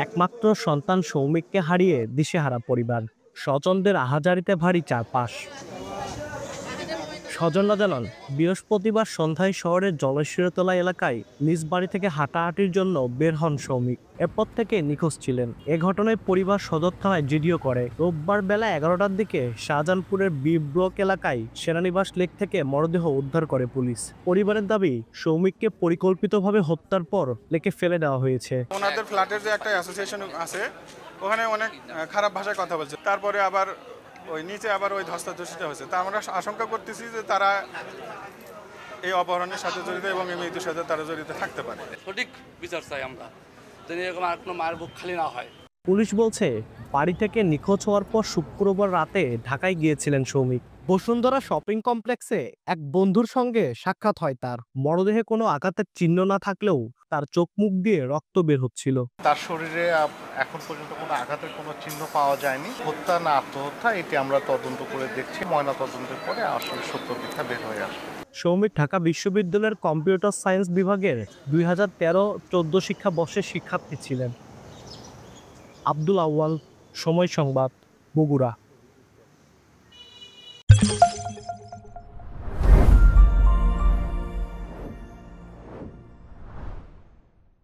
একমাত্র সন্তান সৌমিককে হারিয়ে দিশেহারা পরিবার, স্বজনদের আহাজারিতে ভারী চারপাশ। স্বজনরা জানান, বৃহস্পতিবার সন্ধ্যায় শহরের জলশিরতলা এলাকায় নিজ বাড়ি থেকে হাঁটাহাঁটির জন্য বের হন সৌমিক। এরপর থেকে নিখোঁজ ছিলেন। এ ঘটনায় পরিবার সদর থানায় জিডিও করে। রোববার বেলা 11টার দিকে শাহজাহানপুরের বি ব্লক এলাকায় সেনানিবাস লেক থেকে মরদেহ উদ্ধার করে পুলিশ। পরিবারের দাবি, সৌমিককে পরিকল্পিতভাবে হত্যার পর লেকে ফেলে দেওয়া হয়েছে। ওনাদের ফ্ল্যাটের যে একটা অ্যাসোসিয়েশন আছে, ওখানে অনেক খারাপ ভাষায় কথা বলছে। তারপরে আবার ওই নিচে আবার ওই ধস্তাধস্তিটা হয়েছে। তা আমরা আশঙ্কা করতেছি যে তারা এই অপহরণের সাথে জড়িত এবং এই মৃত্যুর সাথে তারা জড়িত থাকতে পারে। সঠিক বিচার চাই আমরা, যেন এরকম আর কোনো মায়ের বুক খালি না হয়। পুলিশ বলছে, বাড়ি থেকে নিখোঁজ হওয়ার পর শুক্রবার রাতে ঢাকায় গিয়েছিলেন সৌমিক। বসুন্ধরা শপিং কমপ্লেক্সে এক বন্ধুর সঙ্গে সাক্ষাৎ হয় তার। মরদেহে কোনো আঘাতের চিহ্ন না থাকলেও তার চোখ মুখ দিয়ে রক্ত বের হচ্ছিল। তার শরীরে এখন পর্যন্ত কোনো আঘাতের কোনো চিহ্ন পাওয়া যায়নি। হত্যা না আত্মহত্যা এটি আমরা তদন্ত করে দেখছি। ময়না তদন্তের পরে আসলে সত্য মিথ্যা বের হয়ে আসবে। সৌমিক ঢাকা বিশ্ববিদ্যালয়ের কম্পিউটার সায়েন্স বিভাগের 2013-14 শিক্ষাবর্ষের শিক্ষার্থী ছিলেন। আব্দুল আউয়াল, সময় সংবাদ, বগুড়া।